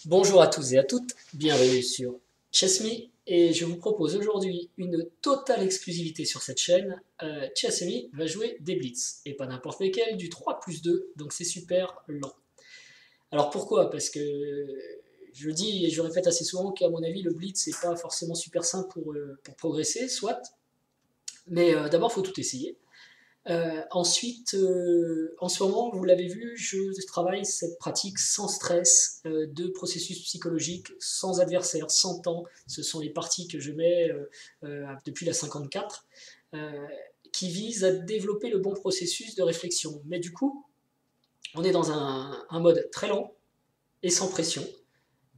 Bonjour à tous et à toutes, bienvenue sur Chess.me et je vous propose aujourd'hui une totale exclusivité sur cette chaîne. Chess.me va jouer des blitz et pas n'importe lesquels, du 3+2, donc c'est super lent. Alors pourquoi? Parce que je dis et je répète assez souvent qu'à mon avis le blitz c'est pas forcément super simple pour progresser, soit, mais d'abord il faut tout essayer. Ensuite, en ce moment, vous l'avez vu, je travaille cette pratique sans stress, de processus psychologique, sans adversaire, sans temps. Ce sont les parties que je mets depuis la 54, euh, qui visent à développer le bon processus de réflexion. Mais du coup, on est dans un mode très lent et sans pression.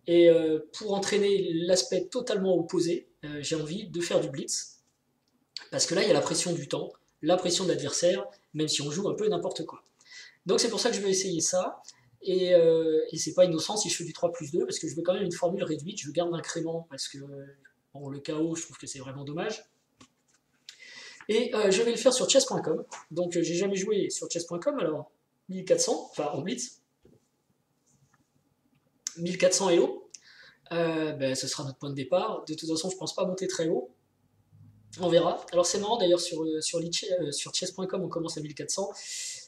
Et pour entraîner l'aspect totalement opposé, j'ai envie de faire du blitz, parce que là, il y a la pression du temps, la pression de l'adversaire, même si on joue un peu n'importe quoi. Donc c'est pour ça que je vais essayer ça. Et c'est pas innocent si je fais du 3+2, parce que je veux quand même une formule réduite, je garde l'incrément, parce que bon, le chaos, je trouve que c'est vraiment dommage. Et je vais le faire sur chess.com. Donc j'ai jamais joué sur chess.com, alors 1400, enfin en blitz, 1400 Elo, ben, ce sera notre point de départ. De toute façon, je pense pas monter très haut. On verra. Alors c'est marrant d'ailleurs sur chess.com on commence à 1400,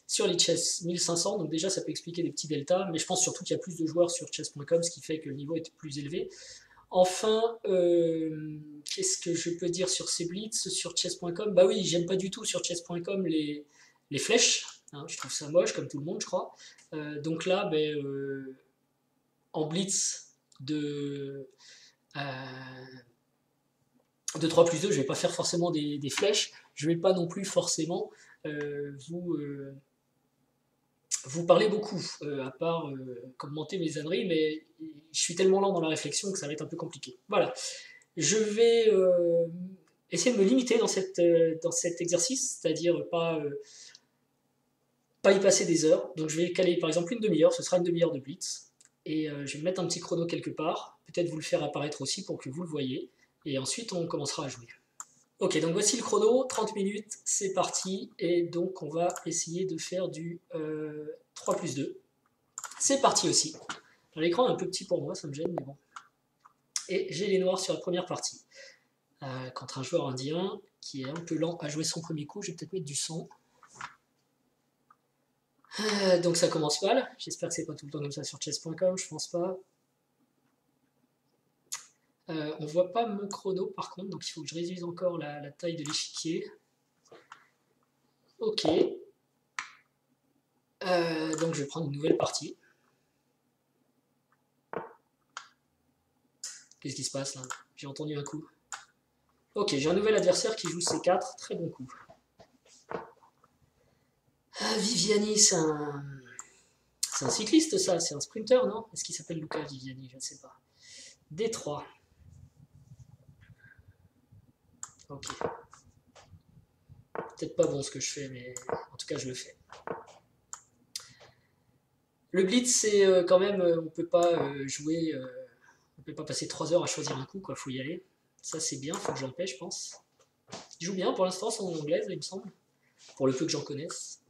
sur Lichess 1500, donc déjà ça peut expliquer des petits deltas, mais je pense surtout qu'il y a plus de joueurs sur chess.com, ce qui fait que le niveau est plus élevé. Enfin, qu'est-ce que je peux dire sur ces blitz sur chess.com? Bah oui, j'aime pas du tout sur chess.com les flèches, hein, je trouve ça moche comme tout le monde je crois. Donc là, ben, en blitz euh, de 3+2, je ne vais pas faire forcément des flèches, je ne vais pas non plus forcément vous parler beaucoup, à part commenter mes âneries, mais je suis tellement lent dans la réflexion que ça va être un peu compliqué. Voilà, je vais essayer de me limiter dans cet exercice, c'est-à-dire pas y passer des heures. Donc je vais caler par exemple une demi-heure, ce sera une demi-heure de blitz, et je vais mettre un petit chrono quelque part, peut-être vous le faire apparaître aussi pour que vous le voyez, et ensuite on commencera à jouer. Ok, donc voici le chrono, 30 minutes, c'est parti, et donc on va essayer de faire du 3+2. C'est parti aussi. L'écran est un peu petit pour moi, ça me gêne, mais bon. Et j'ai les noirs sur la première partie. Contre un joueur indien qui est un peu lent à jouer son premier coup, je vais peut-être mettre du son. Donc ça commence mal, j'espère que c'est pas tout le temps comme ça sur chess.com, je pense pas. On voit pas mon chrono par contre, donc il faut que je réduise encore la taille de l'échiquier. Ok, donc je vais prendre une nouvelle partie. Qu'est-ce qui se passe là? J'ai entendu un coup. Ok, j'ai un nouvel adversaire qui joue C4, très bon coup. Viviani, c'est un cycliste ça, c'est un sprinter, non? Est-ce qu'il s'appelle Luca Viviani? Je ne sais pas. D3. Ok. Peut-être pas bon ce que je fais, mais en tout cas je le fais. Le blitz, c'est quand même, on peut pas jouer, on peut pas passer 3 heures à choisir un coup, quoi. Faut y aller. Ça c'est bien, faut que je l'empêche, je pense. Il joue bien pour l'instant, son anglaise, il me semble, pour le peu que j'en connaisse.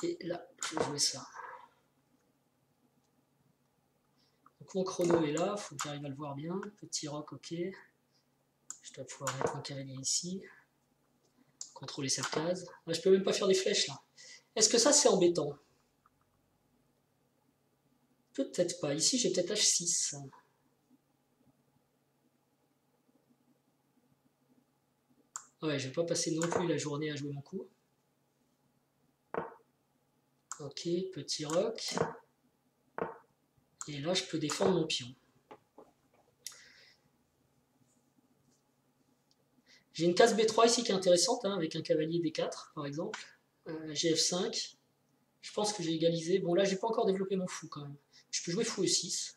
Et là, je vais jouer ça. Donc mon chrono est là, faut que j'arrive à le voir bien. Petit rock, ok. Je dois pouvoir mettre un cavalier ici. Contrôler cette case. Ah, je peux même pas faire des flèches là. Est-ce que ça c'est embêtant? Peut-être pas. Ici j'ai peut-être H6. Ouais, je vais pas passer non plus la journée à jouer mon coup. Ok, petit roc. Et là je peux défendre mon pion. J'ai une case B3 ici qui est intéressante, hein, avec un cavalier D4 par exemple. GF5. Je pense que j'ai égalisé. Bon là j'ai pas encore développé mon fou quand même. Je peux jouer fou E6.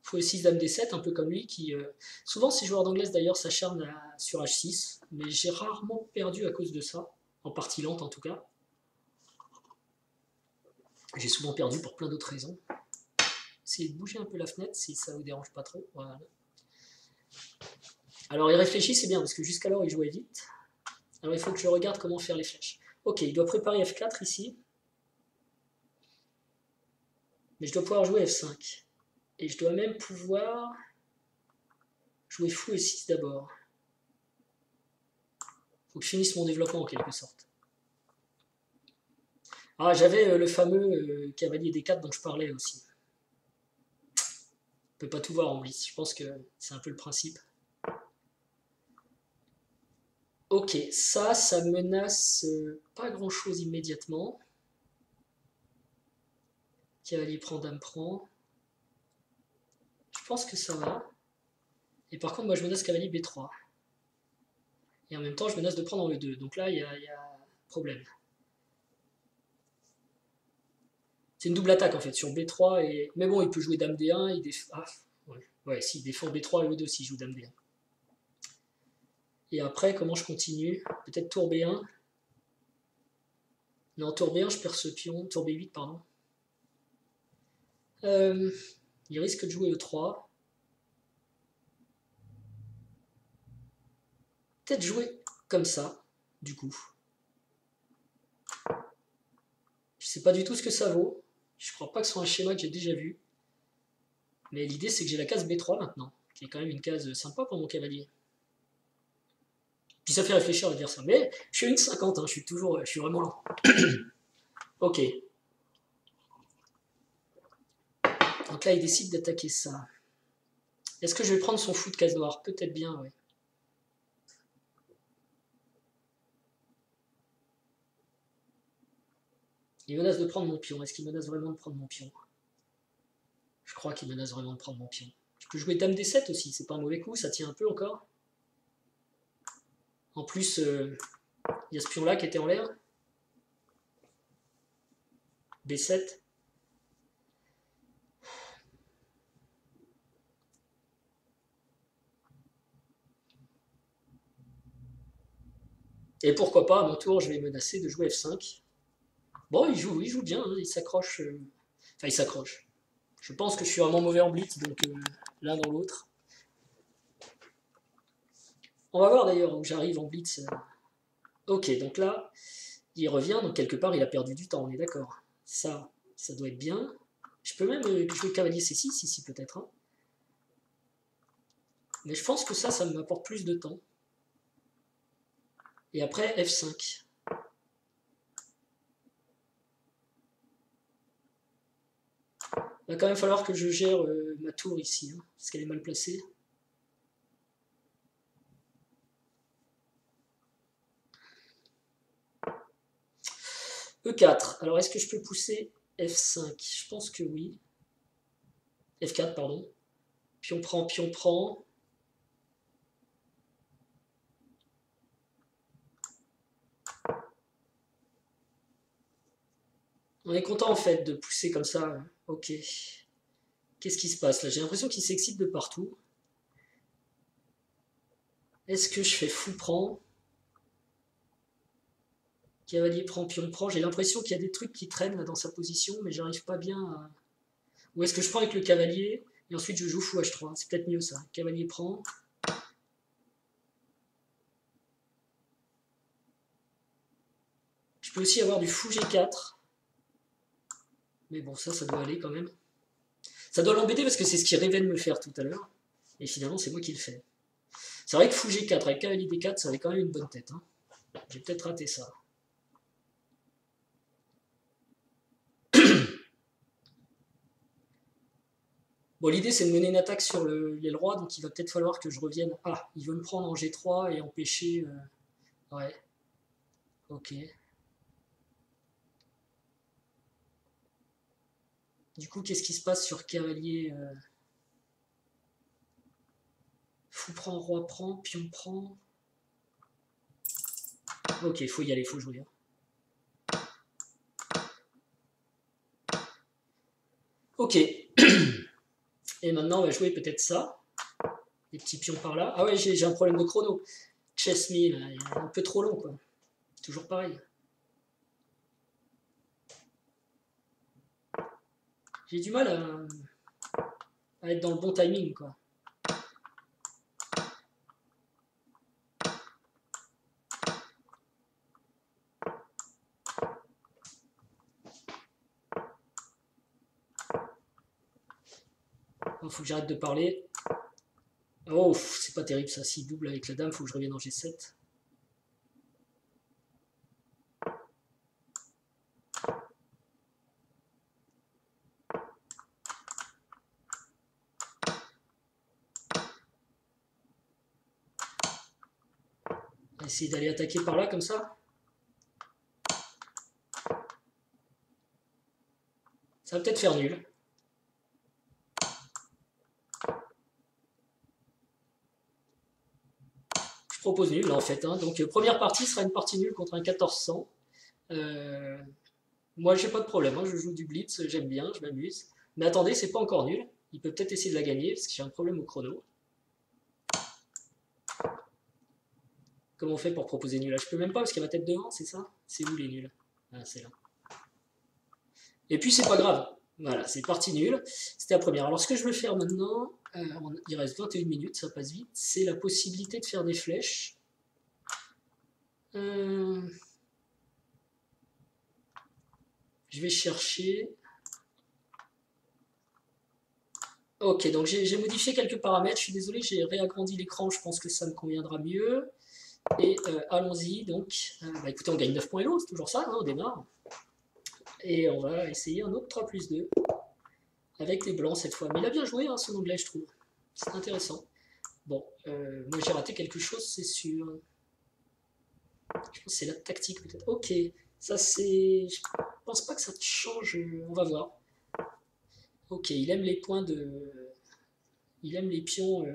Fou E6, dame D7, un peu comme lui, qui... souvent ces joueurs d'anglaise d'ailleurs s'acharnent sur H6, mais j'ai rarement perdu à cause de ça, en partie lente en tout cas. J'ai souvent perdu pour plein d'autres raisons. Essayez de bouger un peu la fenêtre si ça vous dérange pas trop. Voilà. Alors il réfléchit, c'est bien, parce que jusqu'alors il jouait vite. Alors il faut que je regarde comment faire les flèches. Ok, il doit préparer F4 ici. Mais je dois pouvoir jouer F5. Et je dois même pouvoir jouer fou E6 d'abord. Faut que je finisse mon développement en quelque sorte. Ah, j'avais le fameux cavalier D4 dont je parlais aussi. On peut pas tout voir en blitz. Je pense que c'est un peu le principe. Ok, ça menace pas grand chose immédiatement. Cavalier prend, dame prend. Je pense que ça va. Et par contre, moi je menace cavalier B3. Et en même temps, je menace de prendre en E2. Donc là, il y a problème. C'est une double attaque en fait sur B3 et. Mais bon, il peut jouer dame D1, il défend. Ah, ouais, s'il défend B3 et E2 s'il joue dame D1. Et après, comment je continue? Peut-être tour B1. Non, tour B1, je perds ce pion. Tour B8, pardon. Il risque de jouer E3. Peut-être jouer comme ça, du coup. Je sais pas du tout ce que ça vaut. Je crois pas que ce soit un schéma que j'ai déjà vu. Mais l'idée, c'est que j'ai la case B3 maintenant, qui est quand même une case sympa pour mon cavalier. Puis ça fait réfléchir à dire ça. Mais je suis à une 50, hein, je suis vraiment lent. Ok. Donc là, il décide d'attaquer ça. Est-ce que je vais prendre son fou de case noire? Peut-être bien, ouais. Il menace de prendre mon pion. Est-ce qu'il menace vraiment de prendre mon pion? Je crois qu'il menace vraiment de prendre mon pion. Je peux jouer dame D7 aussi, c'est pas un mauvais coup, ça tient un peu encore. En plus, il y a ce pion là qui était en l'air. B7. Et pourquoi pas, à mon tour, je vais menacer de jouer F5. Bon, il joue bien, hein, il s'accroche. Enfin, il s'accroche. Je pense que je suis vraiment mauvais en blitz, donc l'un dans l'autre. On va voir d'ailleurs où j'arrive en blitz. Ok, donc là, il revient, donc quelque part, il a perdu du temps, on est d'accord. Ça doit être bien. Je peux même jouer cavalier C6 ici, peut-être. Hein. Mais je pense que ça m'apporte plus de temps. Et après, F5. Il va quand même falloir que je gère ma tour ici, hein, parce qu'elle est mal placée. E4. Alors, est-ce que je peux pousser F5? Je pense que oui. F4, pardon. Pion prend, pion prend. On est content en fait de pousser comme ça. Ok. Qu'est-ce qui se passe là? J'ai l'impression qu'il s'excite de partout. Est-ce que je fais fou prend? Cavalier prend, pion prend. J'ai l'impression qu'il y a des trucs qui traînent là dans sa position, mais j'arrive pas bien à. Ou est-ce que je prends avec le cavalier et ensuite je joue fou H3? C'est peut-être mieux ça. Cavalier prend. Je peux aussi avoir du fou G4. Mais bon, ça doit aller quand même. Ça doit l'embêter parce que c'est ce qu'il rêvait de me faire tout à l'heure. Et finalement, c'est moi qui le fais. C'est vrai que fou G4 avec cavalier D4, ça avait quand même une bonne tête. Hein. J'ai peut-être raté ça. Bon, l'idée, c'est de mener une attaque sur l'aile droite, donc il va peut-être falloir que je revienne. Ah, il veut me prendre en G3 et empêcher... Ouais. Ok. Du coup, qu'est-ce qui se passe sur cavalier Fou prend, roi prend, pion prend. Ok, il faut y aller, il faut jouer. Ok. Et maintenant, on va jouer peut-être ça. Des petits pions par là. Ah ouais, j'ai un problème de chrono. Chess me, là, il est un peu trop long, quoi. Toujours pareil. J'ai du mal à être dans le bon timing, quoi. Il faut que j'arrête de parler. Oh, c'est pas terrible ça. S'il double avec la dame, il faut que je revienne en G7. On va essayer d'aller attaquer par là, comme ça. Ça va peut-être faire nul. Je propose nul, là, en fait. Hein. Donc, première partie sera une partie nulle contre un 1400. Moi, j'ai pas de problème. Hein. Je joue du blitz, j'aime bien, je m'amuse. Mais attendez, c'est pas encore nul. Il peut peut-être essayer de la gagner, parce que j'ai un problème au chrono. Comment on fait pour proposer nul? Là, je peux même pas, parce qu'il y a ma tête devant, c'est ça? C'est où les nuls? Ah, c'est là. Et puis, c'est pas grave. Voilà, c'est parti nul. C'était la première. Alors, ce que je veux faire maintenant, il reste 21 minutes, ça passe vite, c'est la possibilité de faire des flèches. Je vais chercher... Ok, donc j'ai modifié quelques paramètres, je suis désolé, j'ai réagrandi l'écran, je pense que ça me conviendra mieux. Et allons-y, donc, bah, écoutez, on gagne 9 points Hello, c'est toujours ça, hein, on démarre. Et on va essayer un autre 3+2, avec les blancs cette fois. Mais il a bien joué, hein, son anglais, je trouve. C'est intéressant. Bon, moi j'ai raté quelque chose, c'est sûr. Je pense que c'est la tactique peut-être. Ok, ça c'est... Je pense pas que ça change, on va voir. Ok, il aime les points de... Il aime les pions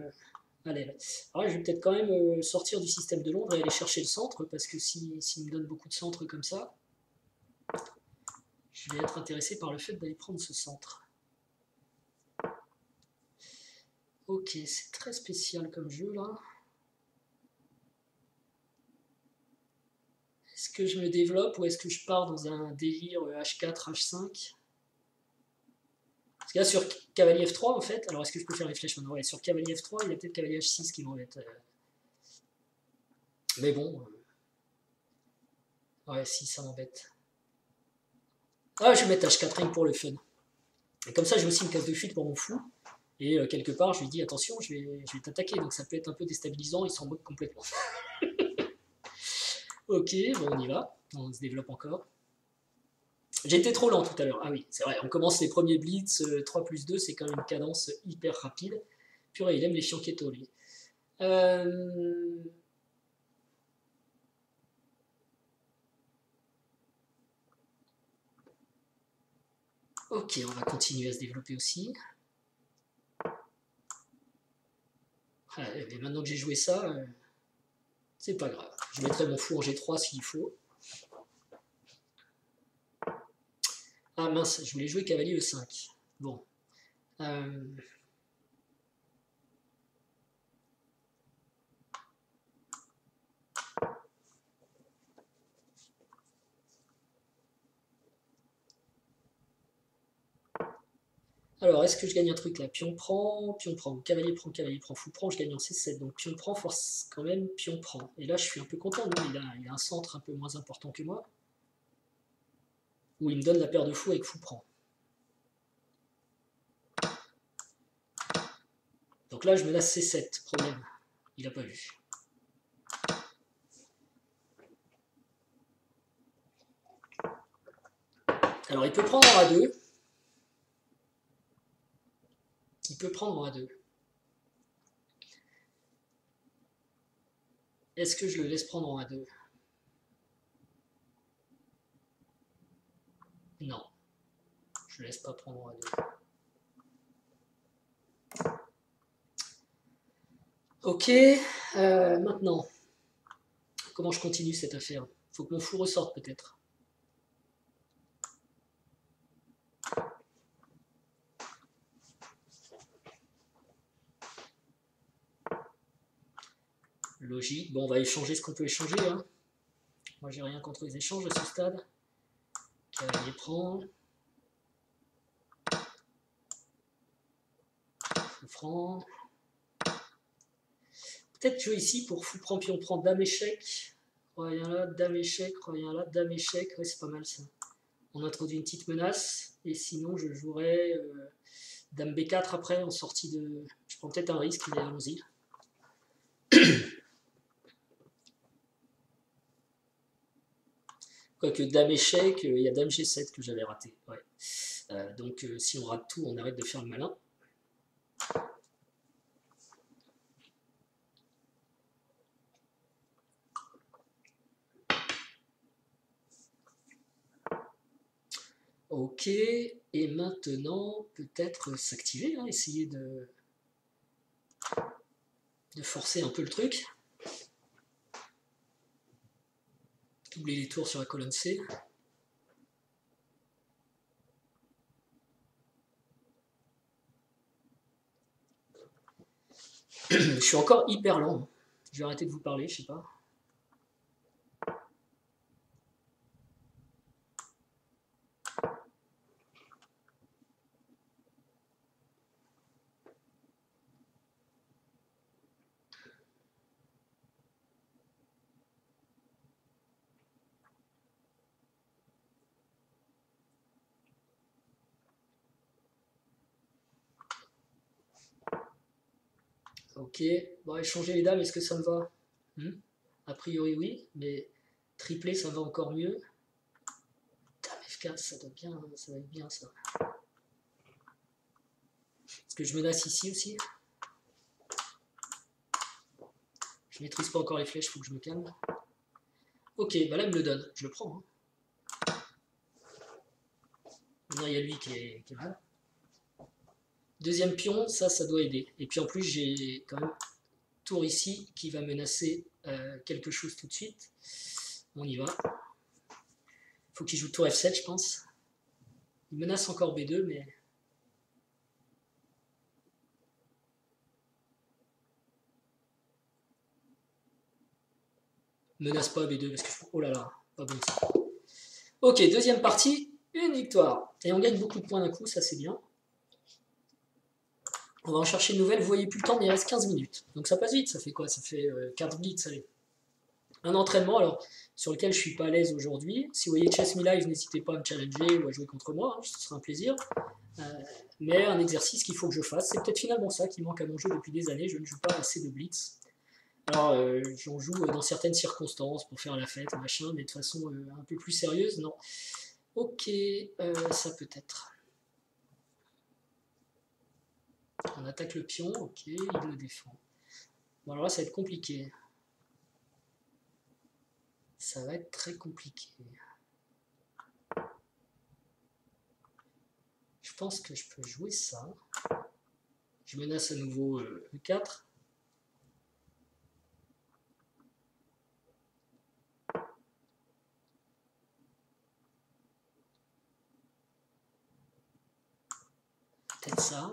à l'aile. Alors je vais peut-être quand même sortir du système de Londres et aller chercher le centre, parce que s'il me donne beaucoup de centres comme ça, je vais être intéressé par le fait d'aller prendre ce centre. Ok, c'est très spécial comme jeu là. Est-ce que je me développe ou est-ce que je pars dans un délire H4, H5? Parce que là, sur cavalier F3, en fait, alors est-ce que je peux faire les flèches maintenant? Ouais, sur cavalier F3, il y a peut-être cavalier H6 qui m'embête. Mais bon. Ouais, si, ça m'embête. Ah, je vais mettre H4 ring pour le fun. Et comme ça, j'ai aussi une case de fuite pour mon fou. Et quelque part, je lui dis attention, je vais t'attaquer. Donc ça peut être un peu déstabilisant, il s'en moque complètement. Ok, bon, on y va. On se développe encore. J'ai été trop lent tout à l'heure. Ah oui, c'est vrai, on commence les premiers blitz, 3+2, c'est quand même une cadence hyper rapide. Purée, il aime les fianchettos, lui. Ok, on va continuer à se développer aussi. Et maintenant que j'ai joué ça, c'est pas grave. Je mettrai mon fou en G3 s'il faut. Ah mince, je voulais jouer cavalier E5. Bon. Alors, est-ce que je gagne un truc là? Pion prend, cavalier prend, fou prend, je gagne en C7. Donc pion prend, force quand même, pion prend. Et là, je suis un peu content, non, il a un centre un peu moins important que moi. Où il me donne la paire de fou avec fou prend. Donc là, je me lasse C7, problème. Il n'a pas vu. Alors, il peut prendre en A2. Il peut prendre en A2. Est-ce que je le laisse prendre en A2? Non. Je le laisse pas prendre en A2. Ok. Maintenant, comment je continue cette affaire? Faut que mon fou ressorte peut-être. Logique. Bon, on va échanger ce qu'on peut échanger. Hein. Moi, j'ai rien contre les échanges à ce stade. Cavalier prend. Fou prend. Peut-être jouer ici pour fou prend, pion prend, dame échec. Rien là, dame échec, rien là, dame échec. Ouais, c'est pas mal ça. On introduit une petite menace. Et sinon, je jouerais Dame B4 après, en sortie de... Je prends peut-être un risque, mais allons-y. Quoique Dame échec, il y a Dame G7 que j'avais raté. Ouais. Donc si on rate tout, on arrête de faire le malin. Ok, et maintenant, peut-être s'activer, hein, essayer de forcer un peu le truc. Doubler les tours sur la colonne C. Je suis encore hyper lent. Je vais arrêter de vous parler, je sais pas. Ok, bon, échanger les dames, est-ce que ça me va? A priori oui, mais tripler ça va encore mieux. Dame F4, ça va être bien ça. Est-ce que je menace ici aussi? Je maîtrise pas encore les flèches, faut que je me calme. Ok, bah là il me le donne, je le prends. Maintenant il y a lui qui est mal. Deuxième pion, ça doit aider. Et puis en plus j'ai quand même tour ici qui va menacer quelque chose tout de suite. On y va. Faut qu'il joue tour F7 je pense. Il menace encore B2 mais... Menace pas B2 parce que... Oh là là, pas bon ça. Ok, deuxième partie, une victoire. Et on gagne beaucoup de points d'un coup, ça c'est bien. On va en chercher une nouvelle, vous voyez plus le temps, mais il reste 15 minutes. Donc ça passe vite, ça fait quoi? Ça fait 4 blitz, allez. Un entraînement, alors, sur lequel je suis pas à l'aise aujourd'hui. Si vous voyez Chess Me Live, n'hésitez pas à me challenger ou à jouer contre moi, hein, ce sera un plaisir. Mais un exercice qu'il faut que je fasse, c'est peut-être finalement ça qui manque à mon jeu depuis des années, je ne joue pas assez de blitz. Alors, j'en joue dans certaines circonstances, pour faire la fête, machin, mais de façon un peu plus sérieuse, non. Ok, ça peut être. On attaque le pion, ok, il le défend. Bon, alors là, ça va être compliqué. Ça va être très compliqué. Je pense que je peux jouer ça. Je menace à nouveau E4. Peut-être ça.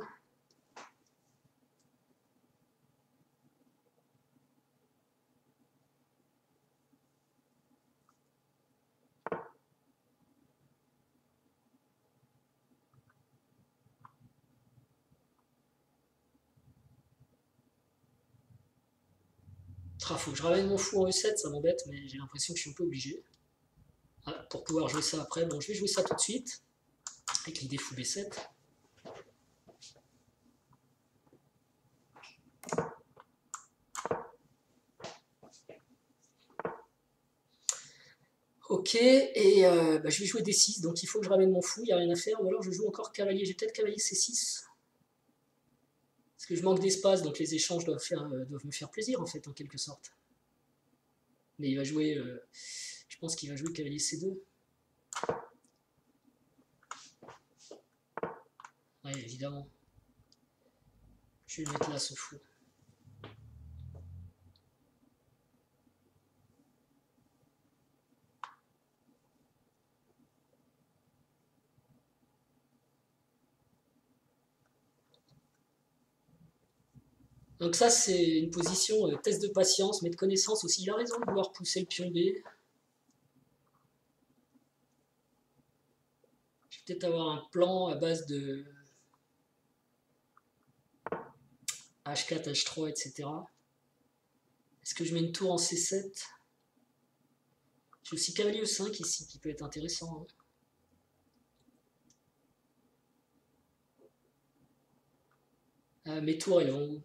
Faut que je ramène mon fou en E7, ça m'embête, mais j'ai l'impression que je suis un peu obligé. Ah, pour pouvoir jouer ça après, bon, je vais jouer ça tout de suite, avec l'idée fou B7. Ok, et bah, je vais jouer D6, donc il faut que je ramène mon fou, il n'y a rien à faire, ou alors je joue encore cavalier, j'ai peut-être cavalier C6. Parce que je manque d'espace, donc les échanges doivent me faire plaisir, en fait, en quelque sorte. Mais il va jouer, je pense qu'il va jouer cavalier C2. Ouais, évidemment. Je vais le mettre là, ce fou. Donc ça, c'est une position test de patience, mais de connaissance aussi. Il a raison de vouloir pousser le pion B. Je vais peut-être avoir un plan à base de H4, H3, etc. Est-ce que je mets une tour en C7? J'ai aussi cavalier E5 ici, qui peut être intéressant. Hein. Mes tours, elles vont...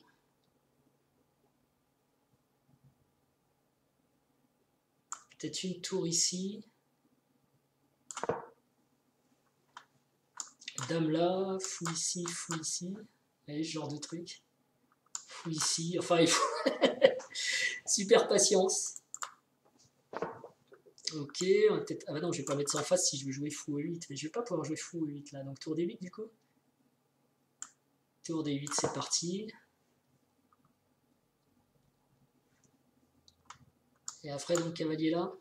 Peut-être une tour ici. Dame là, fou ici, fou ici. Allez, ce genre de truc. Fou ici, enfin il faut... Super patience. Ok, on va peut-être... Ah bah non, je vais pas mettre ça en face si je veux jouer fou E8, mais je vais pas pouvoir jouer fou E8 là, donc tour D8 du coup. Tour D8, c'est parti. Et après, donc cavalier là.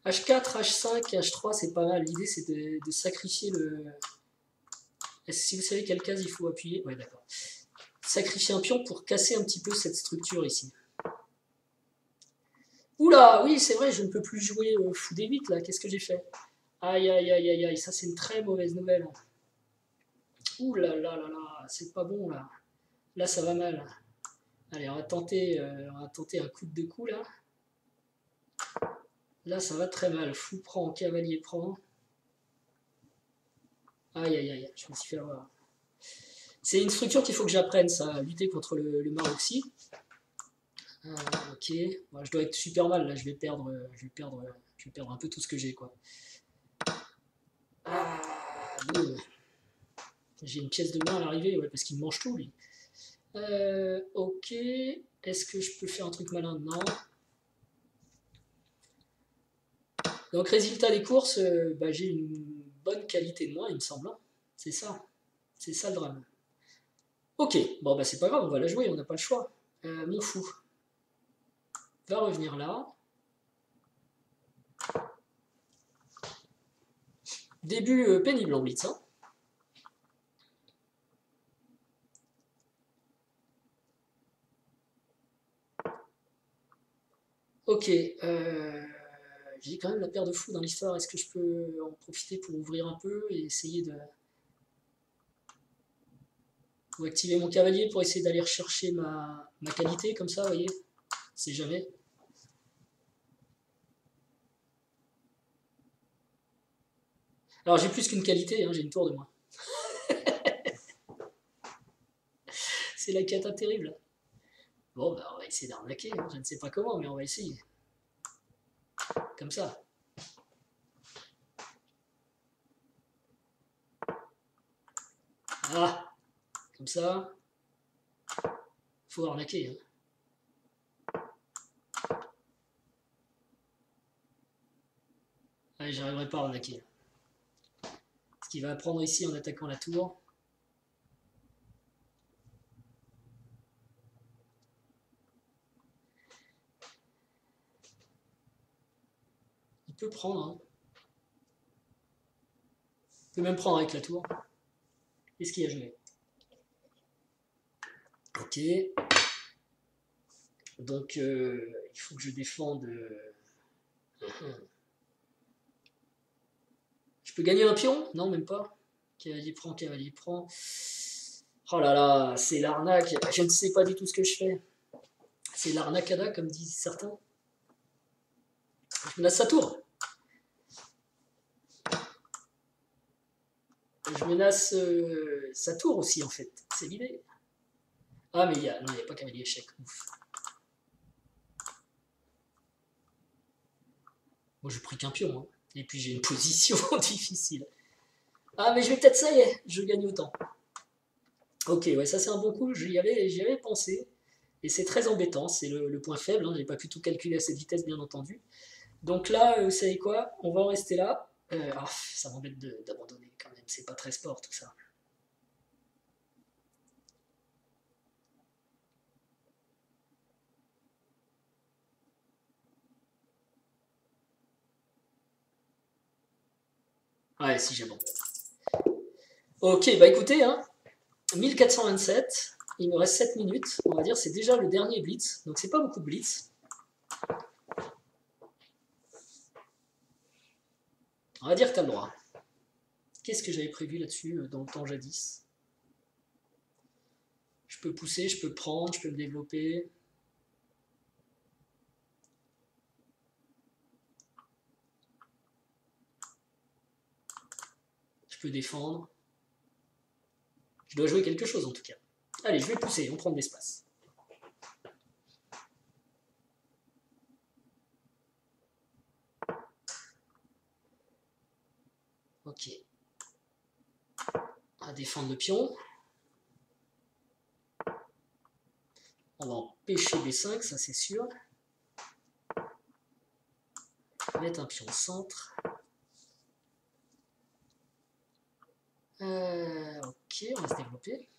H4, H5, H3, c'est pas mal. L'idée, c'est de sacrifier le... Si vous savez quelle case il faut appuyer... Ouais, d'accord. Sacrifier un pion pour casser un petit peu cette structure ici. Oula, oui, c'est vrai, je ne peux plus jouer fou D8, là. Qu'est-ce que j'ai fait? Aïe, aïe, aïe, aïe, aïe. Ça, c'est une très mauvaise nouvelle. Ouh là là là là, c'est pas bon, là. Là, ça va mal. Allez, on va tenter un coup de deux coups, là. Là, ça va très mal. Fou prend, cavalier prend. Aïe, aïe, aïe, je me suis fait avoir. C'est une structure qu'il faut que j'apprenne, ça, à lutter contre le Maroxy. Ok, bon, je dois être super mal, là, je vais perdre un peu tout ce que j'ai, quoi. Ah, boum. J'ai une pièce de main à l'arrivée, ouais, parce qu'il me mange tout, lui. Ok, est-ce que je peux faire un truc malin? Non. Donc, résultat des courses, bah, j'ai une bonne qualité de main, il me semble. Hein. C'est ça le drame. Ok, bon, bah, c'est pas grave, on va la jouer, on n'a pas le choix. Mon fou va revenir là. Début pénible en blitz. Hein. Ok, j'ai quand même la paire de fous dans l'histoire. Est-ce que je peux en profiter pour ouvrir un peu et essayer de... Ou activer mon cavalier pour essayer d'aller rechercher ma qualité, comme ça, vous voyez? C'est jamais. Alors j'ai plus qu'une qualité, hein, j'ai une tour de moins. C'est la cata terrible. Bon, bah on va essayer d'arnaquer, hein. Je ne sais pas comment, mais on va essayer. Comme ça. Ah, comme ça. Faut arnaquer. Hein. Allez, j'arriverai pas à arnaquer. Ce qu'il va apprendre ici en attaquant la tour. Il peut prendre. Hein. Il peut même prendre avec la tour. Qu'est-ce qu'il a joué? Ok. Donc, il faut que je défende. Je peux gagner un pion? Non, même pas. Cavalier prend, cavalier prend. Oh là là, c'est l'arnaque. Je ne sais pas du tout ce que je fais. C'est l'arnacada, comme disent certains. Je menace sa tour. Je menace sa tour aussi, en fait. C'est l'idée. Ah, mais il n'y a pas cavalier échec. Ouf. Moi, je pris qu'un pion. Hein. Et puis, j'ai une position difficile. Ah, mais je vais peut-être, ça y est, je gagne autant. Ok, ouais, ça c'est un bon coup. J'y avais pensé. Et c'est très embêtant. C'est le point faible. Hein. Je n'ai pas pu tout calculer à cette vitesse, bien entendu. Donc là, vous savez quoi? On va en rester là. Ça m'embête d'abandonner quand même. C'est pas très sport tout ça. Ouais, si j'abandonne. Ok, bah écoutez, hein, 1427. Il me reste 7 minutes. On va dire c'est déjà le dernier blitz. Donc c'est pas beaucoup de blitz. On va dire que t'as le droit. Qu'est-ce que j'avais prévu là-dessus dans le temps jadis? Je peux pousser, je peux prendre, je peux me développer. Je peux défendre. Je dois jouer quelque chose en tout cas. Allez, je vais pousser, on prend de l'espace. Ok. On va défendre le pion. On va empêcher B5, ça c'est sûr. Mettre un pion au centre. Ok, on va se développer.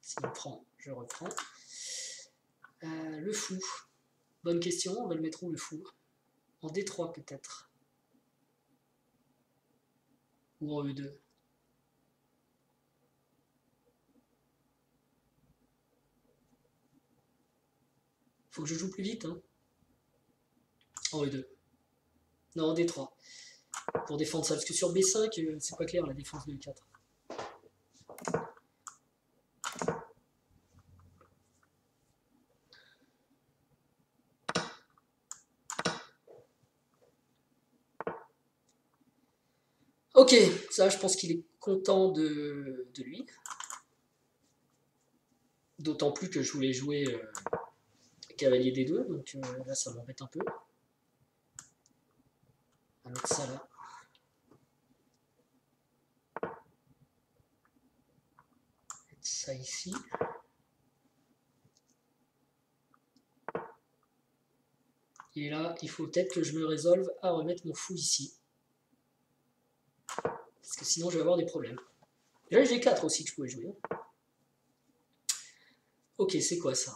S'il me prend, je reprends. Le fou. Bonne question, on va le mettre où le fou? En D3 peut-être. Ou en E2. Faut que je joue plus vite, hein. En E2. Non, en D3. Pour défendre ça, parce que sur B5, c'est pas clair la défense de E4. Ok, ça je pense qu'il est content de lui. D'autant plus que je voulais jouer cavalier D2, donc là ça m'embête un peu. On va mettre ça là. Mettre ça ici. Et là, il faut peut-être que je me résolve à remettre mon fou ici. Parce que sinon je vais avoir des problèmes. Là j'ai 4 aussi que je pouvais jouer. Ok, c'est quoi ça?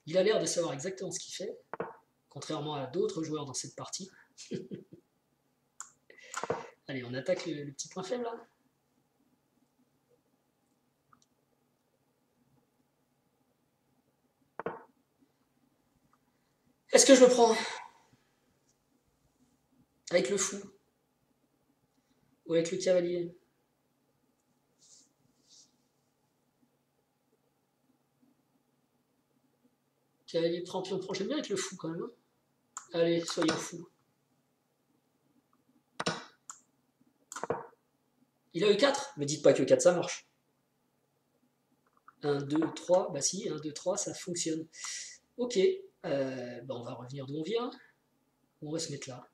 Il a l'air de savoir exactement ce qu'il fait, contrairement à d'autres joueurs dans cette partie. Allez, on attaque le petit point faible là. Est-ce que je le prends? Avec le fou? Ou avec le cavalier? Cavalier prend, pion prend. J'aime bien avec le fou quand même. Allez, soyons fous. Il a eu 4? Me dites pas que 4 ça marche. 1, 2, 3, bah si, 1, 2, 3, ça fonctionne. Ok, bah on va revenir d'où on vient. On va se mettre là.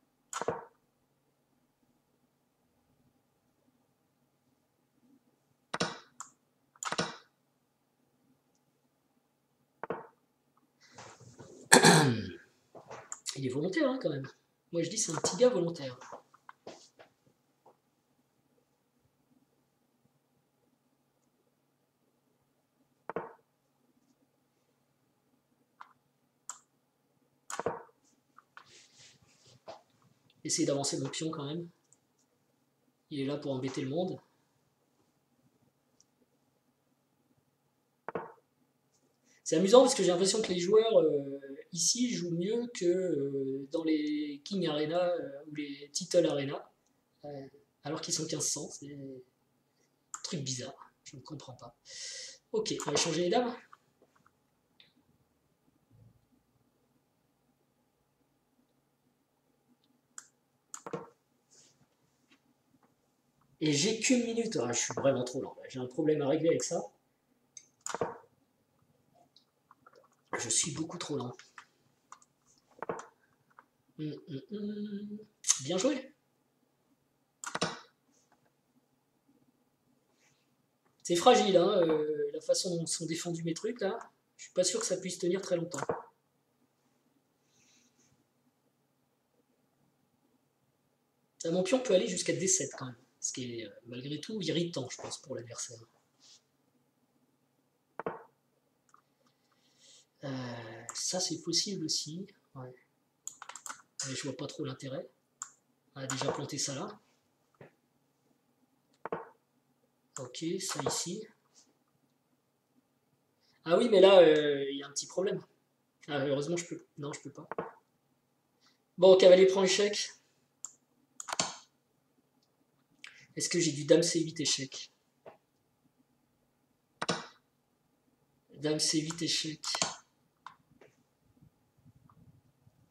Il est volontaire hein, quand même. Moi je dis c'est un petit gars volontaire. Essayer d'avancer mon pion quand même. Il est là pour embêter le monde. C'est amusant parce que j'ai l'impression que les joueurs ici jouent mieux que dans les King Arena ou les Title Arena, alors qu'ils sont 1500. C'est un truc bizarre, je ne comprends pas. Ok, on va échanger les dames. Et j'ai qu'une minute, ah, je suis vraiment trop lent, j'ai un problème à régler avec ça. Je suis beaucoup trop lent. Bien joué. C'est fragile, hein, la façon dont sont défendus mes trucs, là. Je suis pas sûr que ça puisse tenir très longtemps. Mon pion peut aller jusqu'à D7 quand même, ce qui est malgré tout irritant, je pense, pour l'adversaire. Ça, c'est possible aussi. Ouais. Mais je vois pas trop l'intérêt. On a déjà planté ça là. Ok, ça ici. Ah oui, mais là, il y a un petit problème. Ah, heureusement, je peux. Non, je peux pas. Bon, cavalier prend échec. Est-ce que j'ai du dame C8 échec? Dame C8 échec.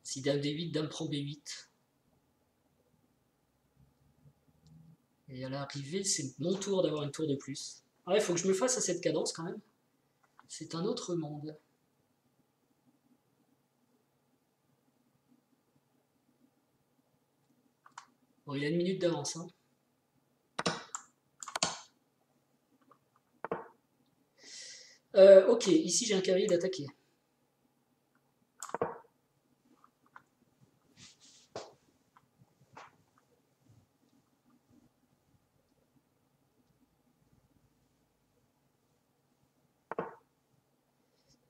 Si dame D8, dame prend B8. Et à l'arrivée, c'est mon tour d'avoir une tour de plus. Ah, il faut que je me fasse à cette cadence quand même. C'est un autre monde. Bon, il a une minute d'avance. Hein. Ok, ici j'ai un cavalier d'attaquer.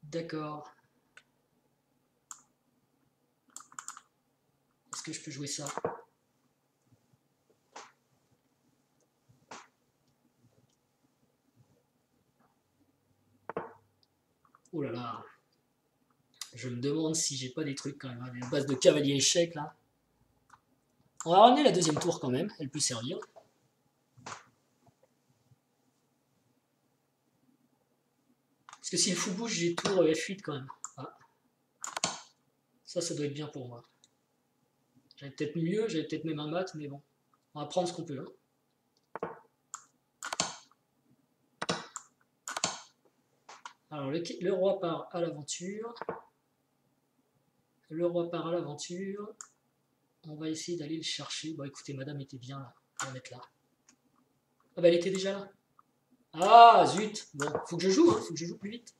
D'accord. Est-ce que je peux jouer ça? Oh là là. Je me demande si j'ai pas des trucs quand même. Hein, des bases de cavalier échec là. On va ramener la deuxième tour quand même. Elle peut servir. Parce que si le fou bouge, j'ai tour F8 quand même. Ah. Ça doit être bien pour moi. J'avais peut-être mieux, j'avais peut-être même un mat, mais bon. On va prendre ce qu'on peut. Hein. Alors, le roi part à l'aventure. Le roi part à l'aventure. On va essayer d'aller le chercher. Bon, écoutez, madame était bien là. On va la mettre là. Ah bah, elle était déjà là. Ah, zut. Bon, faut que je joue, hein. Faut que je joue plus vite.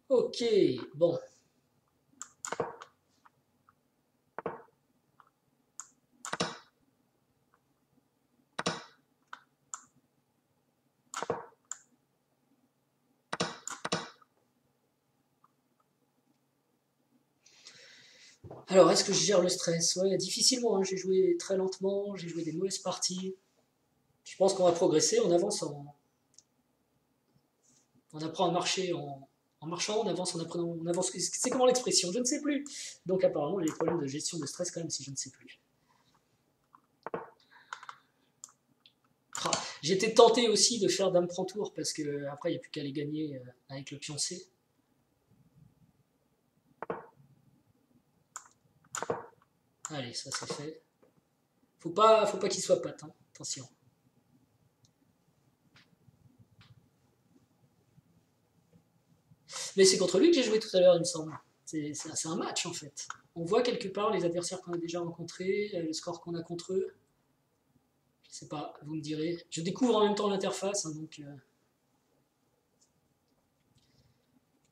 Ok, bon. Alors, est-ce que je gère le stress? Ouais, difficilement, hein. J'ai joué très lentement, j'ai joué des mauvaises parties. Je pense qu'on va progresser, on avance on apprend à marcher en marchant, on avance en apprenant, on avance. C'est comment l'expression? Je ne sais plus. Donc apparemment, j'ai des problèmes de gestion de stress quand même si je ne sais plus. Ah, j'étais tenté aussi de faire dame prend tour parce que après il n'y a plus qu'à les gagner avec le pion C. Allez, ça c'est fait. Faut pas qu'il soit patte, hein. Attention. Mais c'est contre lui que j'ai joué tout à l'heure, il me semble. C'est un match en fait. On voit quelque part les adversaires qu'on a déjà rencontrés, le score qu'on a contre eux. Je sais pas, vous me direz. Je découvre en même temps l'interface, hein, donc.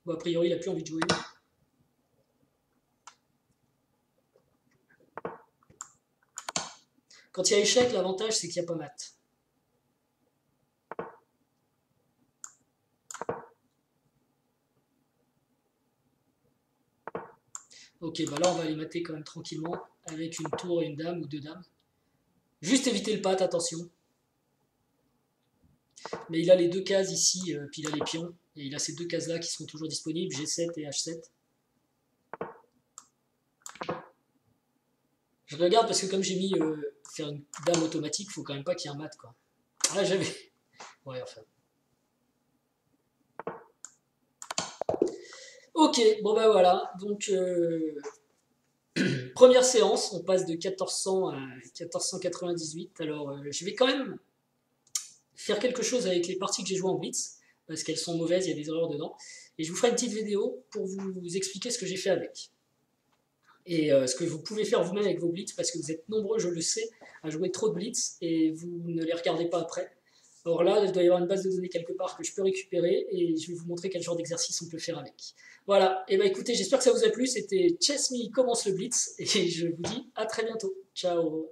Bon, a priori, il a plus envie de jouer. Quand il y a échec, l'avantage c'est qu'il n'y a pas mat. Ok, bah là on va aller mater quand même tranquillement avec une tour et une dame ou deux dames. Juste éviter le pat, attention. Mais il a les deux cases ici, puis il a les pions. Et il a ces deux cases là qui sont toujours disponibles, G7 et H7. Je regarde parce que comme j'ai mis faire une dame automatique, il faut quand même pas qu'il y ait un mat quoi. Ah j'avais. Ouais enfin. Ok, bon bah voilà. Donc première séance, on passe de 1400 à 1498. Alors je vais quand même faire quelque chose avec les parties que j'ai jouées en blitz, parce qu'elles sont mauvaises, il y a des erreurs dedans. Et je vous ferai une petite vidéo pour vous expliquer ce que j'ai fait avec. Et ce que vous pouvez faire vous-même avec vos blitz, parce que vous êtes nombreux, je le sais, à jouer trop de blitz, et vous ne les regardez pas après. Or là, il doit y avoir une base de données quelque part que je peux récupérer, et je vais vous montrer quel genre d'exercice on peut faire avec. Voilà, et bah écoutez, j'espère que ça vous a plu, c'était Chess Me commence le blitz, et je vous dis à très bientôt. Ciao.